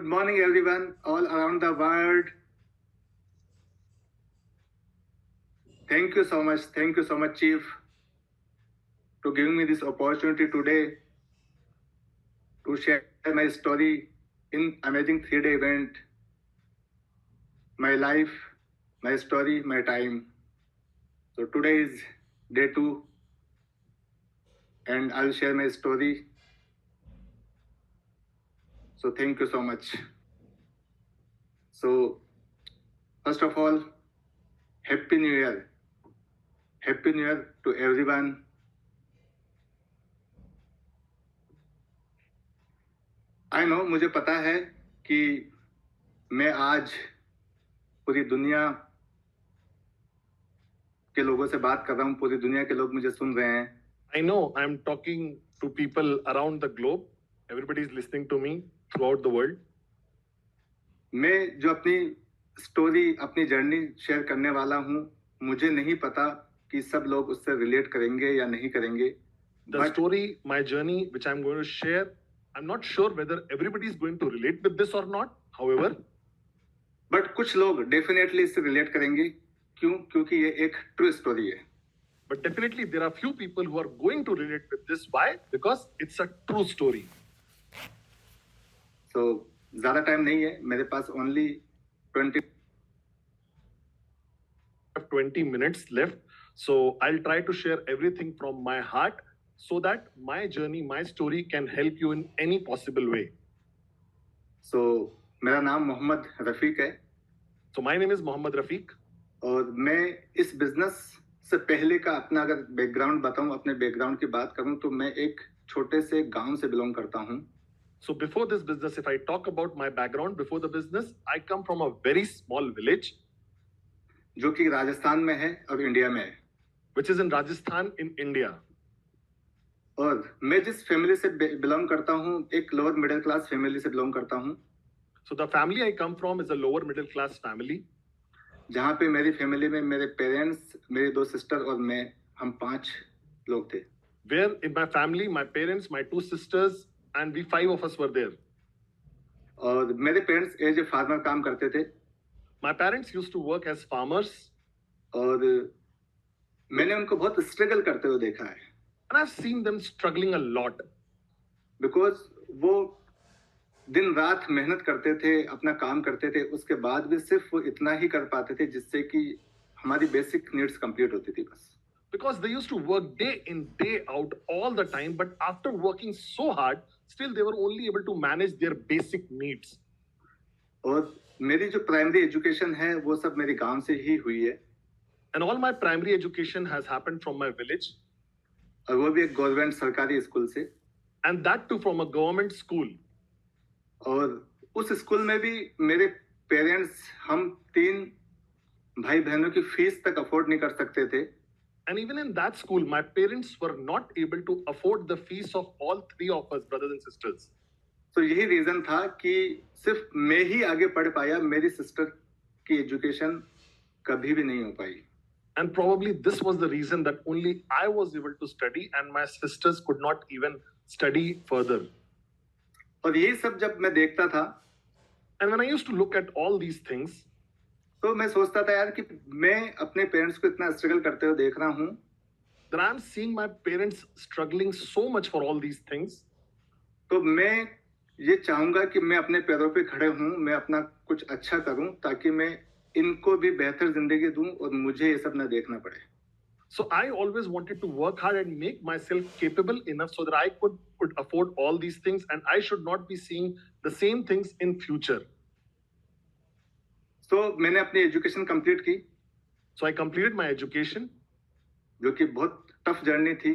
morning, everyone, all around the world. Thank you so much. Thank you so much, Chief, to giving me this opportunity today to share my story in amazing 3-day event. My life, my story, my time. So today is day 2, and I'll share my story. So thank you so much. So first of all, Happy New Year. Happy New Year to everyone. I know, मुझे पता है कि मैं आज पूरी दुनिया के लोगों से बात कर रहा हूँ, पूरी दुनिया के लोग मुझे सुन रहे हैं. I know I'm talking to people around the globe. Everybody is listening to me throughout the world. मैं जो अपनी स्टोरी, अपनी जर्नी शेयर करने वाला हूँ, मुझे नहीं पता कि सब लोग उससे रिलेट करेंगे या नहीं करेंगे. The story, my journey, which I'm going to share, I'm not sure whether everybody is going to relate with this or not. However, but कुछ लोग डेफिनेटली इससे रिलेट करेंगे. क्यों? क्योंकि ये एक ट्रू स्टोरी है. but definitely there are few people who are going to relate with this. Why? Because it's a true story. So ज्यादा टाइम नहीं है मेरे पास. Only 20 minutes left, so I'll try to share everything from my heart so that my journey, my story can help you in any possible way. So मेरा नाम मोहम्मद रफीक है. So my name is Mohammad Rafiq. और मैं इस business से पहले का अपना अगर बैकग्राउंड बताऊं, अपने बैकग्राउंड की बात करूं, तो मैं एक छोटे से गांव से बिलोंग करता हूं. So before this business, if I talk about my background before the business, I come from a very small village, जो कि राजस्थान में है और इंडिया में है. which is in Rajasthan in India. और मैं जिस फैमिली से बिलोंग करता हूं, एक लोअर मिडिल क्लास फैमिली से बिलोंग करता हूं. So the family I come from is a lower middle class family, जहां पे मेरी फैमिली में मेरे पेरेंट्स, मेरी 2 सिस्टर और मैं, हम 5 लोग थे. where in my family, my parents, my 2 sisters, and we 5 of us were there. और मेरे पेरेंट्स एज ए फार्मर काम करते थे. My parents used to work as farmers, और मैंने उनको बहुत स्ट्रगल करते हुए देखा है. and I've seen them struggling a lot because वो दिन रात मेहनत करते थे, अपना काम करते थे, उसके बाद भी सिर्फ वो इतना ही कर पाते थे जिससे कि हमारी बेसिक नीड्स कंप्लीट होती थी बस. because they used to work day in, day out all the time, but after working so hard, still they were only able to manage their basic needs. और मेरी जो प्राइमरी एजुकेशन है वो सब मेरे गांव से ही हुई है. And all my primary education has happened from my village, और वो भी एक गवर्नमेंट सरकारी स्कूल से. and that too from a government school. और उस स्कूल में भी मेरे पेरेंट्स, हम 3 भाई बहनों की फीस तक अफोर्ड नहीं कर सकते थे. And even in that school, my parents were not able to afford the fees of all 3 of us, brothers and sisters. तो यही रीजन था कि सिर्फ मैं ही आगे पढ़ पाया, मेरी सिस्टर की एजुकेशन कभी भी नहीं हो पाई. And probably this was the reason that only I was able to study and my sisters could not even study further. और यही सब जब मैं देखता था, And when I used to look at all these things, तो मैं सोचता था यार कि मैं अपने पेरेंट्स को इतना स्ट्रगल करते हुए देख रहा हूँ, then I'm seeing my parents struggling so much for all these things. तो मैं ये चाहूंगा कि मैं अपने पैरों पे खड़े हूँ, मैं अपना कुछ अच्छा करूँ ताकि मैं इनको भी बेहतर जिंदगी दूं और मुझे ये सब ना देखना पड़े. So I always wanted to work hard and make myself capable enough so that I could afford all these things and I should not be seeing the same things in future. तो मैंने अपनी education complete की, So I completed my education, जो कि बहुत tough journey थी.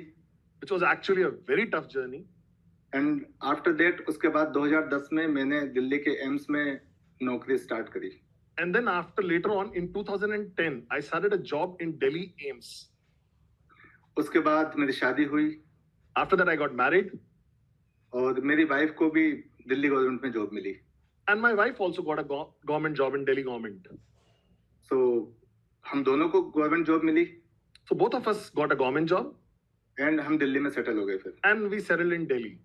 which was actually a very tough journey. And after that उसके बाद 2010 में मैंने दिल्ली के एम्स में नौकरी स्टार्ट करी. And then after later on in 2010, I started a job in Delhi AIIMS. उसके बाद मेरी शादी हुई After that, I got married, और मेरी वाइफ को भी दिल्ली गवर्नमेंट में जॉब मिली. and my wife also got a government job in Delhi government. So हम दोनों को गवर्नमेंट जॉब मिली So both of us got a government job, and हम दिल्ली में सेटल हो गए. फिर and we settled in Delhi.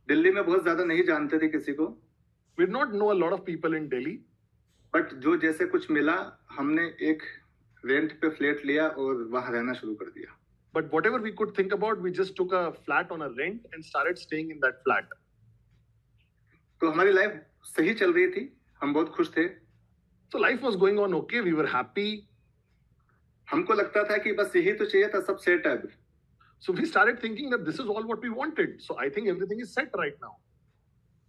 Delhi में बहुत ज्यादा नहीं जानते थे किसी को, We did not know a lot of people in Delhi, but जो जैसे कुछ मिला, हमने एक रेंट पे फ्लैट लिया और वहां रहना शुरू कर दिया। but whatever we could think about, we just took a flat on a rent and started staying in that flat. तो हमारी लाइफ सही चल रही थी, हम बहुत खुश थे। So life was going on okay, we were happy. हमको लगता था कि बस यही तो चाहिए था, सब सेट है अभी। So we started thinking that this is all what we wanted. So I think everything is set right now.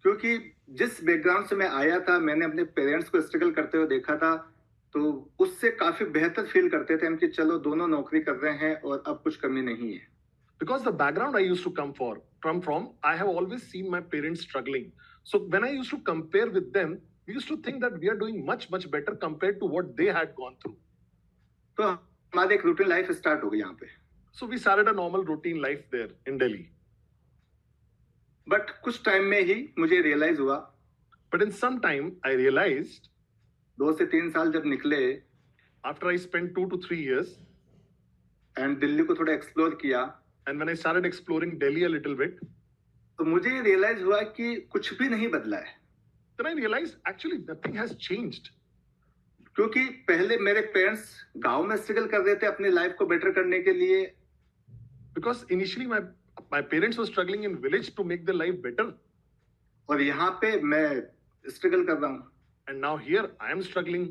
क्योंकि जिस बैकग्राउंड से मैं आया था, मैंने अपने पेरेंट्स को स्ट्रगल करते हुए देखा था, तो उससे काफी बेहतर फील करते थे हम कि चलो दोनों नौकरी कर रहे हैं और अब कुछ कमी नहीं है। Because the background I used to come from, I have always seen my parents struggling. So when I used to compare with them, we used to think that we are doing much, much better compared to what they had gone through. तो हमारी एक routine life start हो गई यहाँ पे। So we started a normal routine life there in Delhi. But कुछ time में ही मुझे रियलाइज हुआ, But in some time, I realized 2 से 3 साल जब निकले after I spent 2 to 3 years, and Delhi को थोड़ा एक्सप्लोर किया, and when I started exploring Delhi a little bit, तो मुझे ये रियलाइज हुआ कि कुछ भी नहीं बदला है। then I realized actually nothing has changed. क्योंकि पहले मेरे पेरेंट्स गांव में स्ट्रगल कर रहे थे अपनी लाइफ को बेटर करने के लिए, Because initially my parents were struggling in village to make their life better, और यहाँ पे मैं स्ट्रगल कर रहा हूँ। and now here I am struggling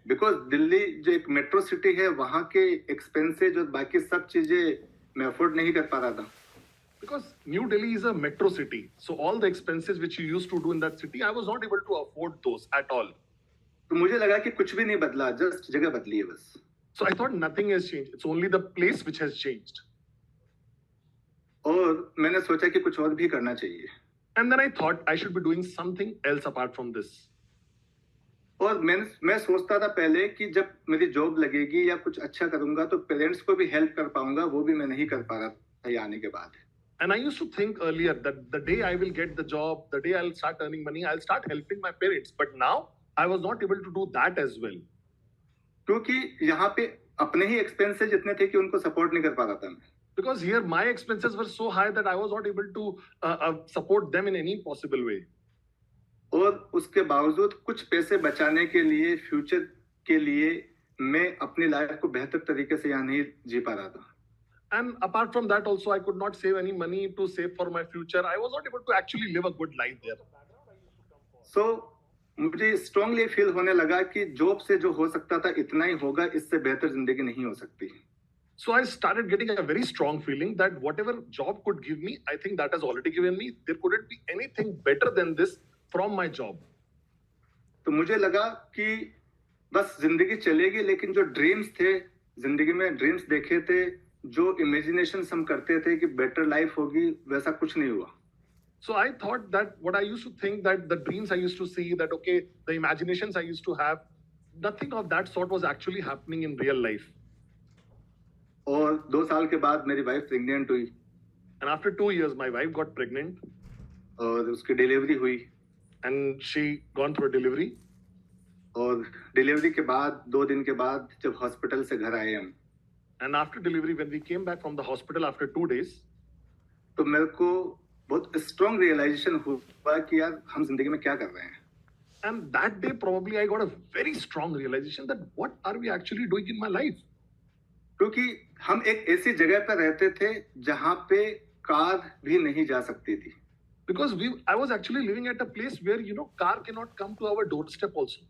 because Delhi जो एक मेट्रो सिटी है, वहाँ के एक्सपेंसेस और बाकी सब चीजें मैं अफोर्ड नहीं कर पा रहा था। because New Delhi is a metro city. So all the expenses which you used to do in that city, I was not able to afford those at all. तो मुझे लगा कि कुछ भी नहीं बदला, जस्ट जगह बदली है बस। So I thought nothing has changed. It's only the place which has changed. और मैंने सोचा कि कुछ और भी करना चाहिए। And then I thought I should be doing something else apart from this. और मैं सोचता था पहले कि जब मेरी जॉब लगेगी या कुछ अच्छा करूंगा तो पेरेंट्स को भी हेल्प कर पाऊंगा, वो भी मैं नहीं कर पा रहा था यहाँ आने के बाद। And I used to think earlier that the day I will get the job, the day I'll start earning money, I'll start helping my parents. But now I was not able to do that as well. क्योंकि यहाँ पे अपने ही expenses इतने थे कि उनको support नहीं कर पा रहा था मैं। Because here my expenses were so high that I was not able to support them in any possible way. और उसके बावजूद कुछ पैसे बचाने के लिए, फ्यूचर के लिए, मैं अपनी लाइफ को बेहतर तरीके से यहाँ नहीं जी पा रहा था। And apart from that also, I could not save any money to save for my future. I was not able to actually live a good life there. सो मुझे स्ट्रांगली फील होने लगा कि जॉब से जो हो सकता था इतना ही होगा, इससे बेहतर जिंदगी नहीं हो सकती। So I started getting a very strong feeling that whatever job could give me, I think that has already given me. There couldn't be anything better than this from my job. तो मुझे लगा कि बस जिंदगी चलेगी, लेकिन जो dreams थे, जिंदगी में ड्रीम्स देखे थे, जो इमेजिनेशन हम करते थे कि बेटर लाइफ होगी, वैसा कुछ नहीं हुआ। So I thought that what I used to think, that the dreams I used to see, that okay, the imaginations I used to have, nothing of that sort was actually happening in real life. और 2 साल के बाद मेरी wife pregnant हुई And after 2 years, my wife got pregnant और उसकी delivery हुई। and she gone through a delivery. और डिलीवरी के बाद 2 दिन के बाद जब हॉस्पिटल से घर आए हम, And after delivery, when we came back from the hospital after 2 days, तो मेरे को बहुत स्ट्रांग रियलाइजेशन हुआ कि यार हम जिंदगी में क्या कर रहे हैं। and that day probably I got a very strong realization that what are we actually doing in my life? क्योंकि हम एक ऐसी जगह पर रहते थे जहां पे कार भी नहीं जा सकती थी। Because I was actually living at a place where car cannot come to our doorstep also.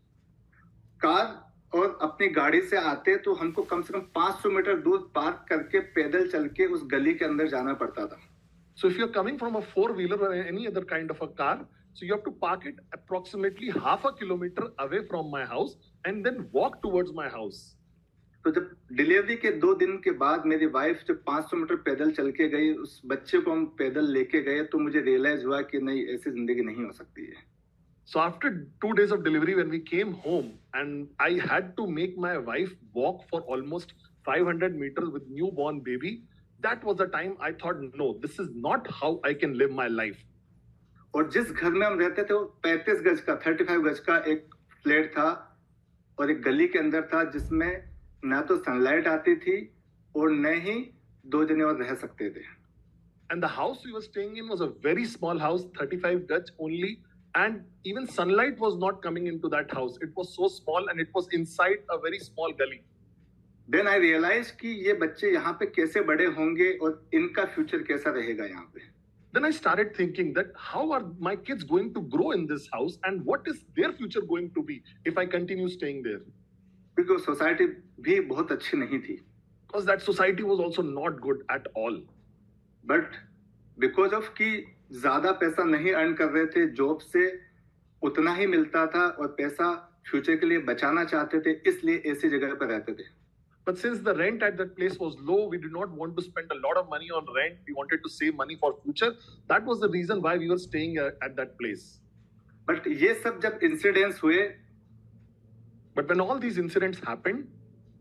Car और अपनी गाड़ी से आते तो हमको कम से कम 500 मीटर दूर पार्क करके पैदल चल के उस गली के अंदर जाना पड़ता था। So if you're coming from a 4-wheeler or any other kind of a car, so you have to park it approximately half a kilometer away from my house and then walk towards my house. तो जब delivery के 2 दिन के बाद मेरी wife जब 500 metre पैदल चल के गई, उस बच्चे को हम पैदल लेके गए, तो मुझे रियलाइज हुआ कि नहीं, ऐसी जिंदगी नहीं हो सकती है। So after 2 days of delivery, when we came home and I had to make my wife walk for almost 500 meters with newborn baby, that was the time I thought, no, this is not how I can live my life. और जिस घर में हम रहते थे वो 35 गज का 35 गज का एक फ्लैट था और एक गली के अंदर था, जिसमें ना तो सनलाइट आती थी और न ही 2 जने और रह सकते थे। And the house we were staying in was a very small house, 35 gaj only, And even sunlight was not coming into that house. It was so small and it was inside a very small gully. Then I realized कि ये बच्चे यहाँ पे कैसे बड़े होंगे और इनका फ्यूचर कैसा रहेगा यहाँ पे. Then I started thinking that how are my kids going to grow in this house and what is their future going to be if I continue staying there? क्योंकि सोसाइटी भी बहुत अच्छी नहीं थी. Because that society was also not good at all. But because of कि ज्यादा पैसा नहीं अर्न कर रहे थे, जॉब से उतना ही मिलता था और पैसा फ्यूचर के लिए बचाना चाहते थे, इसलिए ऐसी जगह पर रहते थे. But since the rent at that place was low, we did not want to spend a lot of money on rent. We wanted to save money for future. That was the reason why we were staying at that place. But ये सब जब incidents हुए, But when all these incidents happened,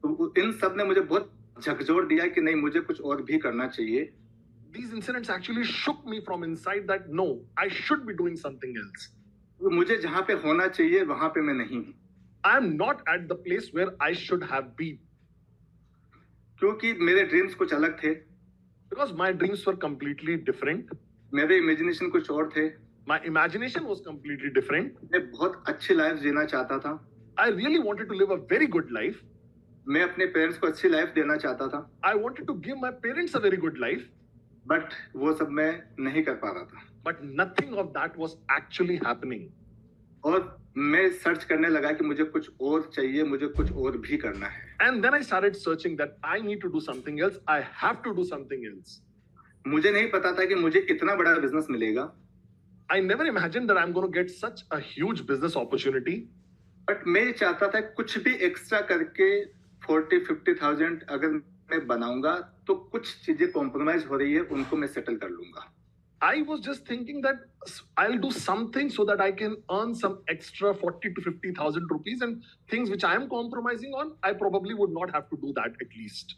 तो इन सब ने मुझे बहुत झकझोर दिया कि नहीं, मुझे कुछ और भी करना चाहिए. these incidents actually shook me from inside that no, I should be doing something else. मुझे जहाँ पे होना चाहिए वहां पे मैं नहीं हूँ. I am not at the place where I should have been. क्योंकि मेरे ड्रीम्स कुछ अलग थे, Because my dreams were completely different. मेरे इमेजिनेशन कुछ और थे. My imagination was completely different. मैं बहुत अच्छी लाइफ जीना चाहता था. I really wanted to live a very good life. मैं अपने पेरेंट्स को अच्छी लाइफ देना चाहता था. I wanted to give my parents a very good life. But वो सब मैं नहीं कर पा रहा था. But nothing of that was actually happening. और मैं सर्च करने लगा कि मुझे कुछ और चाहिए, मुझे कुछ और भी करना है. And then I started searching that I need to do something else. I have to do something else. मुझे नहीं पता था कि मुझे इतना बड़ा बिजनेस मिलेगा. I never imagined that I'm going to get such a huge business opportunity. But मैं ये चाहता था कुछ भी एक्स्ट्रा करके 40-50,000 अगर मैं बनाऊंगा तो कुछ चीजें कॉम्प्रोमाइज हो रही है, उनको मैं सेटल कर लूंगा. I was just thinking that I'll do something so that I can earn some extra 40 to 50,000 rupees, and things which I am compromising on, I probably would not have to do that at least.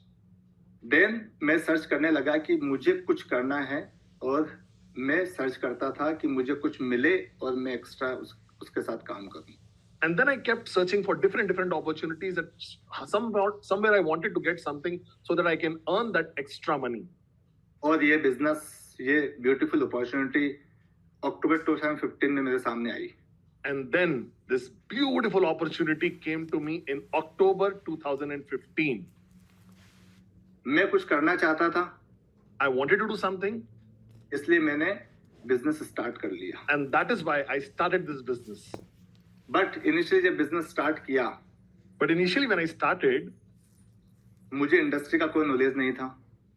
Then मैं search करने लगा कि मुझे कुछ करना है, और मैं सर्च करता था कि मुझे कुछ मिले और मैं एक्स्ट्रा उसके साथ काम करूं. And then I kept searching for different opportunities that somewhere I wanted to get something so that I can earn that extra money. और ये बिजनेस, ये ब्यूटीफुल अपॉर्चुनिटी अक्टूबर 2015 में मेरे सामने आई. And then this beautiful opportunity came to me in October 2015. मैं कुछ करना चाहता था, I wanted to do something, इसलिए मैंने बिजनेस स्टार्ट कर लिया. and that is why I started this business. But initially जब बिजनेस स्टार्ट किया, But initially when I started, मुझे इंडस्ट्री का कोई नॉलेज नहीं था.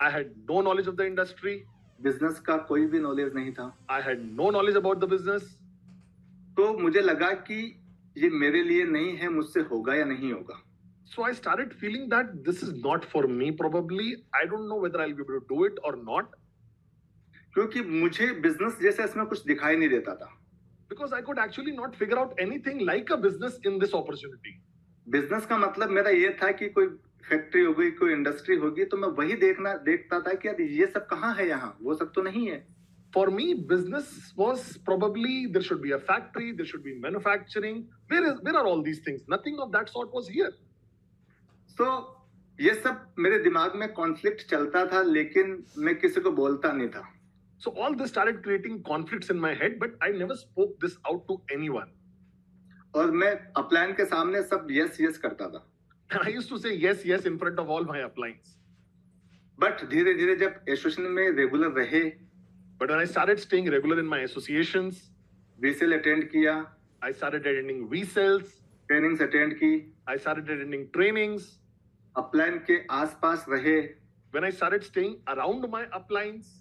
I had no knowledge of the industry. Business का कोई भी नॉलेज नहीं था. I had no knowledge about the business. तो मुझे लगा कि ये मेरे लिए नहीं है, मुझसे होगा या नहीं होगा. So I started feeling that this is not for me probably. I don't know whether I'll be able to do it or not, क्योंकि मुझे बिजनेस जैसे इसमें कुछ दिखाई नहीं देता था. because I could actually not figure out anything like a business in this opportunity. Business का मतलब मेरा ये था कि कोई फैक्ट्री होगी, कोई इंडस्ट्री होगी, तो मैं वही देखता था कि यार ये सब कहाँ है, यहाँ वो सब तो नहीं है. For me, business was probably there should be a factory, there should be manufacturing. Where are all these things? Nothing of that sort was here. तो ये सब मेरे दिमाग में कॉन्फ्लिक्ट चलता था, लेकिन मैं किसी को बोलता नहीं था. So all this started creating conflicts in my head, but I never spoke this out to anyone. और मैं अपलाइन के सामने सब यस यस करता था. And I used to say yes in front of all my uplines. But धीरे धीरे जब एसोसिएशन में रेगुलर रहे, But when I started staying regular in my associations, VSEL attend किया, I started attending VSELs, trainings attend की, I started attending trainings. Upline के आसपास रहे When I started staying around my uplines,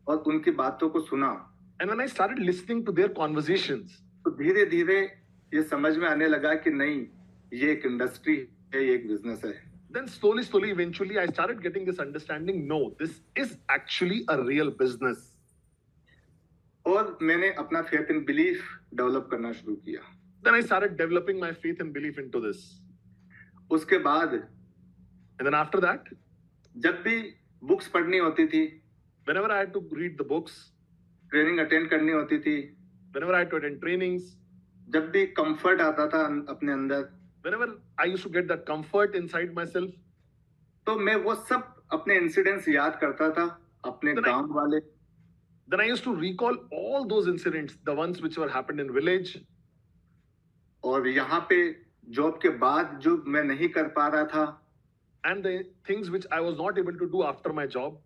और उनकी बातों को सुना, and when I started listening to their conversations, तो धीरे धीरे ये समझ में आने लगा कि नहीं, ये एक इंडस्ट्री है, ये एक बिजनेस है. then slowly, eventually, I started getting this understanding. No, this is actually a real business. और मैंने अपना फेथ इन बिलीफ डेवलप करना शुरू किया. Then I started developing my faith and belief into this. उसके बाद And then after that, जब भी बुक्स पढ़नी होती थी, whenever I had to read the books, training attend करनी होती थी, whenever I had to attend trainings, जब भी कंफर्ट आता था अपने अंदर, whenever I used to get that comfort inside myself, तो मैं वो सब अपने इंसिडेंट्स याद करता था, अपने तो नहीं। गांव वाले, Then I used to recall all those incidents, the ones which were happened in village, और यहाँ पे जॉब के बाद जो मैं नहीं कर पा रहा था, and the things which I was not able to do after my job.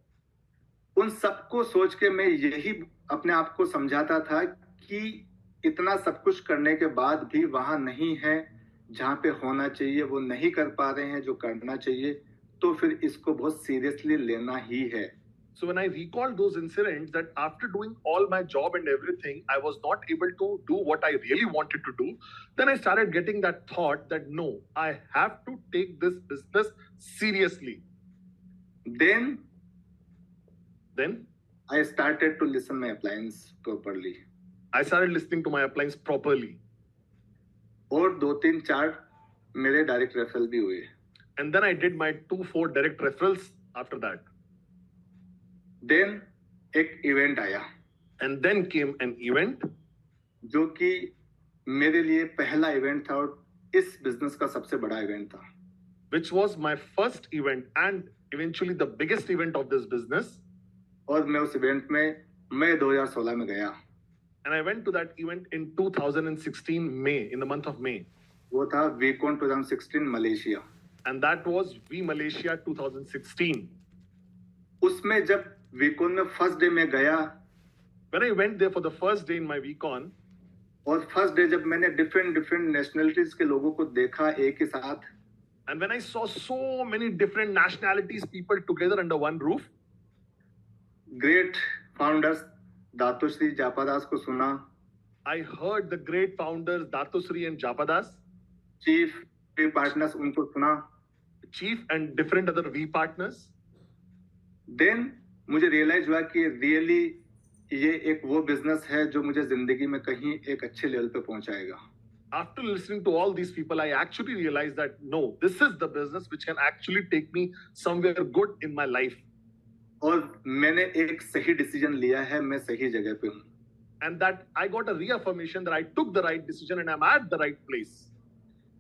उन सबको सोच के मैं यही अपने आप को समझाता था कि इतना सब कुछ करने के बाद भी वहां नहीं है जहां पे होना चाहिए, वो नहीं कर पा रहे हैं जो करना चाहिए, तो फिर इसको बहुत सीरियसली लेना ही है. So when I recalled those incidents, that after doing all my job and everything, I was not able to do what I really wanted to do, then I started getting that thought that no, I have to take this business seriously. Then Then I started to listen my appliance properly. I started listening to my appliance properly. और 2-3-4 मेरे direct referral भी हुए. And then I did my 2-4 direct referrals after that. Then एक event आया And then came an event जो कि मेरे लिए पहला इवेंट था और इस बिजनेस का सबसे बड़ा इवेंट था. which was my first event and eventually the biggest event of this business. और मैं उस इवेंट में मई 2016 में गया. And I went to that event in 2016 May, in the month of May. वो था वीकॉन 2016 Malaysia. And that was V Malaysia 2016. उसमें जब वीकॉन में फर्स्ट डे में गया When I went there for the first day in my VCon, और first day जब मैंने डिफरेंट नेशनलिटीज के लोगों को देखा एक ही साथ, and when I saw so many different nationalities, people together under one roof, great founders दातोश्री जापादास को सुना, I heard the great founders Datusri and Japadas, chief partners उनको सुना. chief and different other V partners. Then मुझे realize हुआ कि really ये एक वो बिजनेस है जो मुझे जिंदगी में कहीं एक अच्छे लेवल पे पहुंचाएगा. After listening to all these people, I actually realized that no, this is the business which can actually take me somewhere good in my life. और मैंने एक सही डिसीजन लिया है, मैं सही जगह पे हूँ. And that I got a reaffirmation that I took the right decision and I'm at the right place.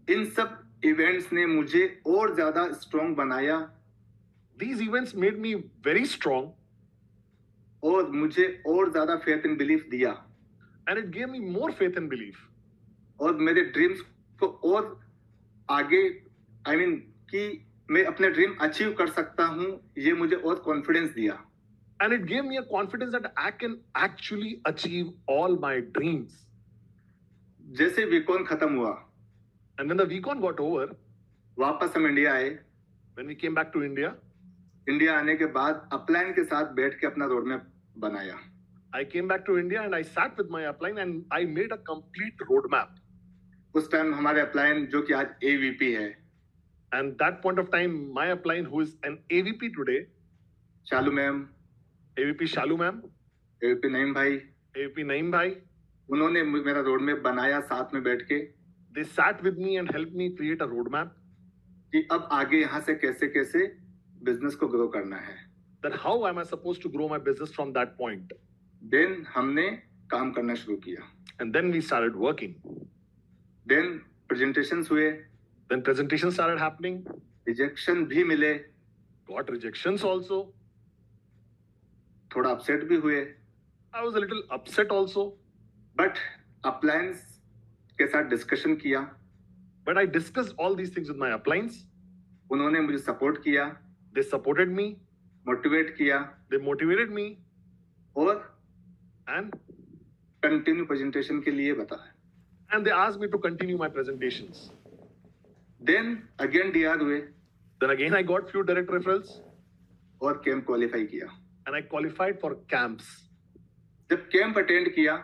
इन सब इवेंट्स ने मुझे और ज्यादा स्ट्रॉन्ग बनाया These events made me very strong और मुझे और ज्यादा फेथ इन बिलीफ दिया and it gave me more faith and belief. और मेरे ड्रीम्स को और आगे कि मैं अपने ड्रीम अचीव कर सकता हूँ, ये मुझे और कॉन्फिडेंस दिया. And it gave me a confidence that I can actually achieve all my dreams. जैसे वीकॉन खत्म हुआ, And when the VCon got over, वापस हम इंडिया आए. when we came back to India, India आने के बाद अपलाइन के साथ बैठ के अपना रोड मैप बनाया. I came back to India and I sat with my upline and I made a complete roadmap. उस टाइम हमारे अपलाइन जो कि आज एवीपी है, And that point of time, my upline, who is an AVP today, Shalu ma'am, AVP Shalu ma'am, AVP Naeem भाई, AVP Naeem bhai, उन्होंने मेरा road map बनाया साथ में बैठ के they sat with me and helped me create a roadmap कि अब आगे यहाँ से कैसे कैसे बिजनेस को ग्रो करना है. that how am I supposed to grow my business from that point. Then हमने काम करना शुरू किया. And then we started working. Then presentations हुए, Then presentations started happening, rejection भी मिले, got rejections also. थोड़ा अपसेट भी हुए, I was a little upset also, but uplines के साथ डिस्कशन किया. but I discussed all these things with my uplines. उन्होंने मुझे सपोर्ट किया, They supported me, मोटिवेट किया they motivated me, और and कंटिन्यू प्रेजेंटेशन के लिए बताया. they asked me to continue my presentations. Then again DR हुए Then again I got few direct referrals और कैंप क्वालिफाई किया. and I qualified for camps. जब camp attend किया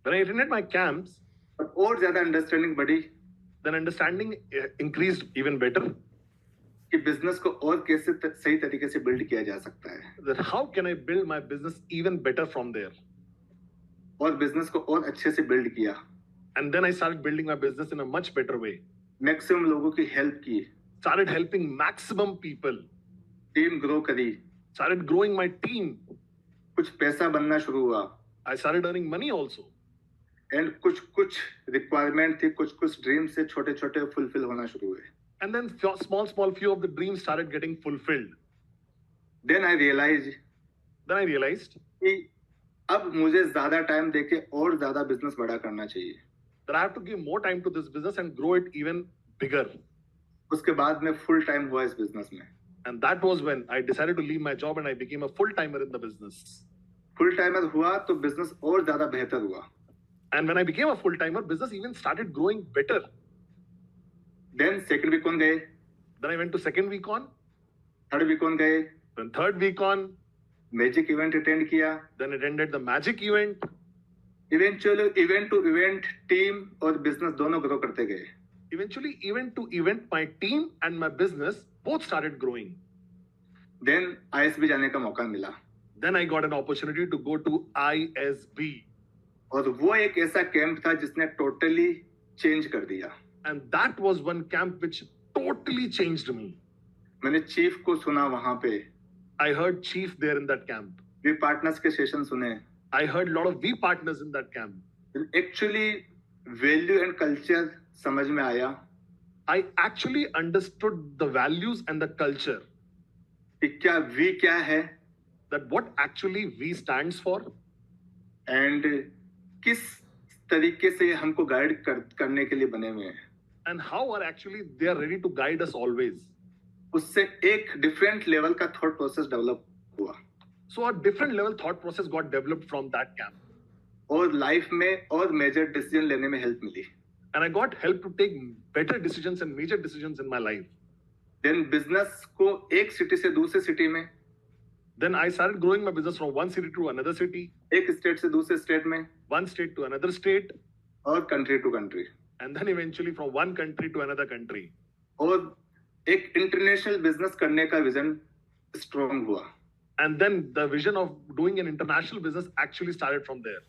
When I attended my camps, तब और ज्यादा understanding बढ़ी then understanding increased even better. कि बिजनेस को और कैसे सही तरीके से बिल्ड किया जा सकता है That how can I build my business even better from there? और बिजनेस को और अच्छे से बिल्ड किया. And then I started building my business in a much better way. Maximum लोगों की हेल्प की, Started helping maximum people. Team grow करी, Started growing my team. कुछ पैसा बनना शुरू हुआ I started earning money also. And कुछ रिक्वायरमेंट थी, कुछ ड्रीम से छोटे छोटे फुलफिल होना शुरू हुए. And then small few of the dreams started getting fulfilled. Then I realize Then I realized कि अब मुझे ज्यादा टाइम देके और ज्यादा बिजनेस बड़ा करना चाहिए। that I have to give more time to this business and grow it even bigger. उसके बाद मैं फुल टाइम हुआ इस बिजनेस में। And that was when I decided to leave my job and I became a full-timer in the business. Full timer हुआ तो business और ज्यादा बेहतर हुआ। And when I became a full-timer, business even started growing better. Then second week on गए, Then I went to second week on, third week on गए, then third week on, magic event attend किया। then attended the magic event. Eventually event to event team और business दोनों grow करते गए। Eventually, event to event, my team and my business both started growing. Then ISB जाने का मौका मिला Then I got an opportunity to go to ISB. और वो एक ऐसा कैंप था जिसने टोटली चेंज कर दिया। And that was one camp which totally changed me. मैंने चीफ को सुना वहां पे, I heard Chief there in that camp. V partners के सेशन सुने। I heard a lot of V partners in that camp. Actually value and culture समझ में आया I actually understood the values and the culture, कि क्या we क्या है that what actually V stands for and किस तरीके से हमको गाइड करने के लिए बने हुए हैं। and how are actually they are ready to guide us always. उससे एक डिफरेंट लेवल का थॉट प्रोसेस डेवलप हुआ So a different level thought process got developed from that camp. और लाइफ में और मेजर डिसीजन लेने में हेल्प मिली। And I got help to take better decisions and major decisions in my life. Then business को एक city से दूसरे सिटी में, Then I started growing my business from one city to another city, एक state से दूसरे state में one state to another state, और country to country, and then eventually from one country to another country. और एक international business करने का vision strong हुआ। And then the vision of doing an international business actually started from there.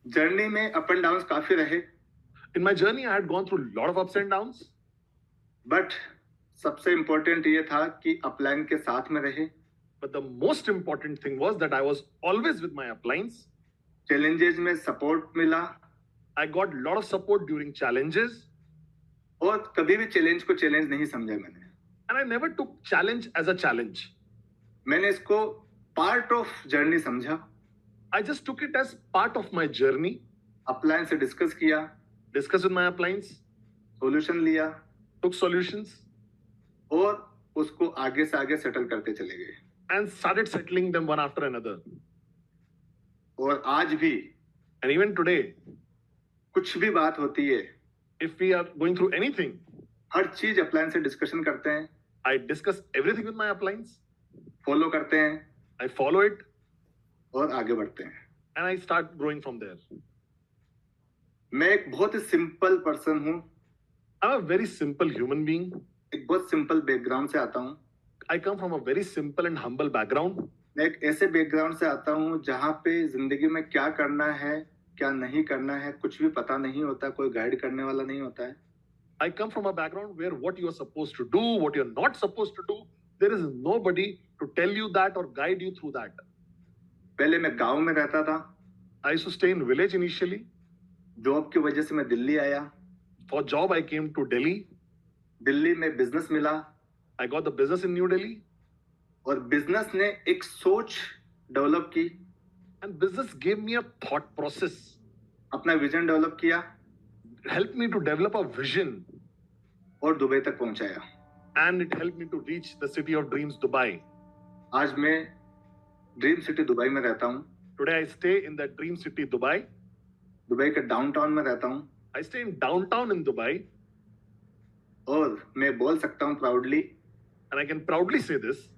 Journey में up and down काफी रहे, In my journey, I had gone through a lot of ups and downs, but सबसे important ये था कि upline के साथ में रहे। but the most important thing was that I was always with my uplines. Challenges में सपोर्ट मिला I got a lot of support during challenges, और कभी भी चैलेंज को चैलेंज नहीं समझा मैंने। and I never took challenge as a challenge. मैंने इसको पार्ट ऑफ जर्नी समझा। I just took it as part of my journey, upline से डिस्कस किया, discussed with my uplines, solution लिया took solutions, और उसको आगे से आगे सेटल करते चले गए। and started settling them one after another. और आज भी And even today, कुछ भी बात होती है, if we are going through anything, हर चीज अपलाइन से डिस्कशन करते हैं, I discuss everything with my uplines, follow करते हैं I follow it, और आगे बढ़ते हैं। and I start growing from there. मैं एक बहुत ही सिंपल पर्सन हूँ, I'm a very simple human being. एक बहुत सिंपल बैकग्राउंड से आता हूँ। I come from a very simple and humble background. मैं एक ऐसे बैकग्राउंड से आता हूँ जहाँ पे जिंदगी में क्या करना है क्या नहीं करना है कुछ भी पता नहीं होता, कोई गाइड करने वाला नहीं होता है। I come from a background where what you are supposed to do, what you're not supposed to do, there is nobody to tell you that or guide you through that. पहले मैं गांव में रहता था, I used to stay in village initially. Job की वजह से मैं दिल्ली आया। For job, I came to Delhi. Delhi में बिजनेस मिला I got the business in New Delhi. और बिजनेस ने एक सोच डेवलप की, And business gave me a thought process, अपना विजन डेवलप किया helped me to develop a vision, और दुबई तक पहुंचाया। and it helped me to reach the city of dreams, Dubai. आज मैं ड्रीम सिटी दुबई में रहता हूँ। Today, I stay in that dream city, Dubai. Dubai के डाउनटाउन में रहता हूँ I stay in downtown in Dubai, और मैं बोल सकता हूँ proudly, and I can proudly say this.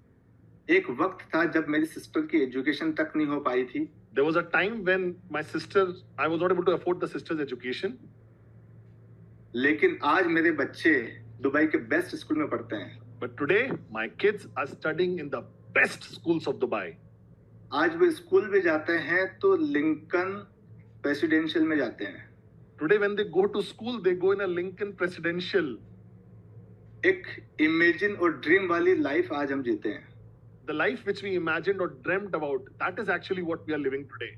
एक वक्त था जब मेरी सिस्टर की एजुकेशन तक नहीं हो पाई थी, There was a time when my sister, I was not able to afford the sister's education. लेकिन आज मेरे बच्चे दुबई के बेस्ट स्कूल में पढ़ते हैं। But today, my kids are studying in the best schools of Dubai. आज वो स्कूल भी जाते हैं तो लिंकन प्रेसिडेंशियल में जाते हैं। Today, when they go to school, they go in a Lincoln Presidential. एक इमेजिन और ड्रीम वाली लाइफ आज हम जीते हैं। The life which we imagined or dreamt about, that is actually what we are living today.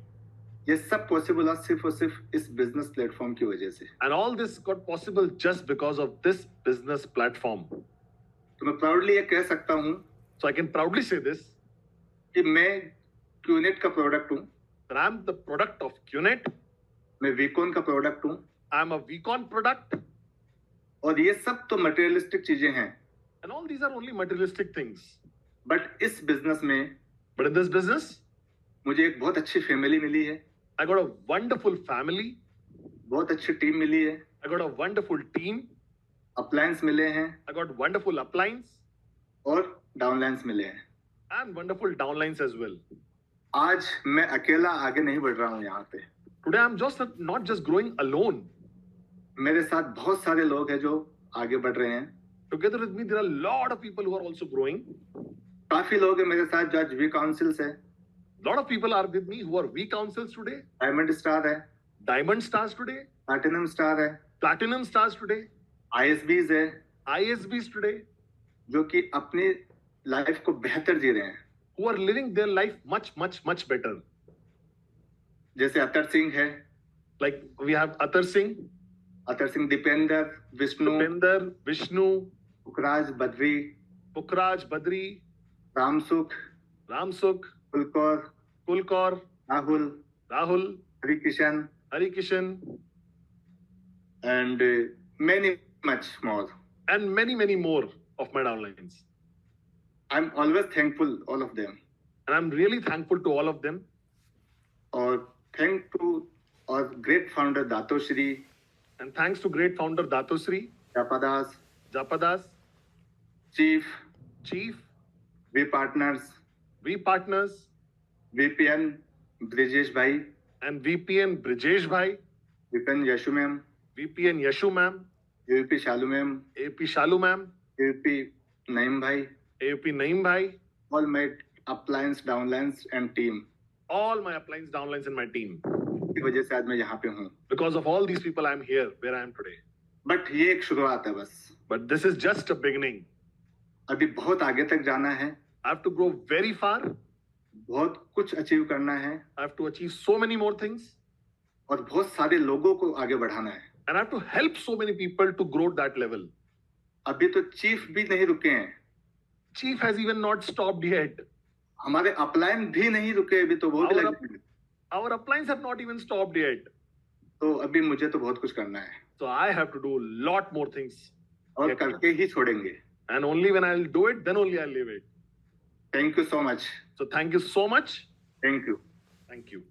ये सब possible है सिर्फ और सिर्फ इस बिजनेस प्लेटफॉर्म की वजह से। And all this got possible just because of this business platform. तो मैं प्राउडली ये कह सकता हूँ So I can proudly say this, कि मैं क्यूनेट का प्रोडक्ट हूँ। that I'm the product of QNET. मैं वीकॉन का प्रोडक्ट हूँ I'm a VCon product. और ये सब तो मटेरियलिस्टिक चीजें हैं, And all these are only materialistic things. But इस बिजनेस में But in this business, मुझे एक बहुत अच्छी फैमिली मिली है, I got a wonderful family. बहुत अच्छी टीम मिली है, I got a wonderful team. अपलायंस मिले हैं I got wonderful uplines और डाउनलाइंस मिले हैं. and wonderful downlines as well. आज मैं अकेला आगे नहीं बढ़ रहा हूँ यहाँ पे. Today, I'm just not just growing alone. मेरे साथ बहुत सारे लोग हैं जो आगे बढ़ रहे हैं. Together with me, there are a lot of people who are also growing. काफी लोग हैं मेरे साथ जो आज वी काउंसिल्स है, A lot of people are with me who are V councils today, diamond star है, Diamond stars today, platinum star है, Platinum stars today, ISBs है, ISBs today, जो कि अपनी लाइफ को बेहतर जी रहे हैं. who are living their life much, much, much better. जैसे अतर सिंह है, Like we have Atar Singh, Atar Singh, Deepender, Vishnu, Upinder, Vishnu, Pukhraj, Badri, Pukraj, Badri, Ramsukh, Ramsukh, Phulkaur, Kulkor, Rahul, Rahul, Harikishan, Harikishan, and many much more. and many, many more of my downlines. I'm always thankful all of them. And I'm really thankful to all of them. और thank to our great founder Dato Sri And thanks to great founder Datosri, Japadas, Japadas, chief, Chief, V partners, V Partners, VPN Brijesh bhai, and VPN Brijesh Bhai, VPN Yashu ma'am, VPN Yashu Ma'am, UP Shalu ma'am, AP Shalu Ma'am, UP Naeem bhai, AP Naeem Bhai, all my uplines, downlines and team. all my uplines, downlines, and my team. की वजह से आज मैं यहाँ पे हूँ. Because of all these people, I'm here where I am today. But ये एक शुरुआत है बस. But this is just a beginning. अभी बहुत आगे तक जाना है, I have to grow very far. बहुत कुछ अचीव करना है I have to achieve so many more things. और बहुत सारे लोगों को आगे बढ़ाना है. And I have to help so many people to grow that level. अभी तो चीफ भी नहीं रुके हैं, Chief has even not stopped yet. हमारे अपलाइन भी नहीं रुके अभी, तो वो भी Our लगे. Our uplines have not even stopped yet. तो अभी मुझे तो बहुत कुछ करना है So I have to do a lot more things. और करके ही छोड़ेंगे. And only when I'll do it, then only I'll leave it. Thank you so much. So thank you so much. Thank you. Thank you.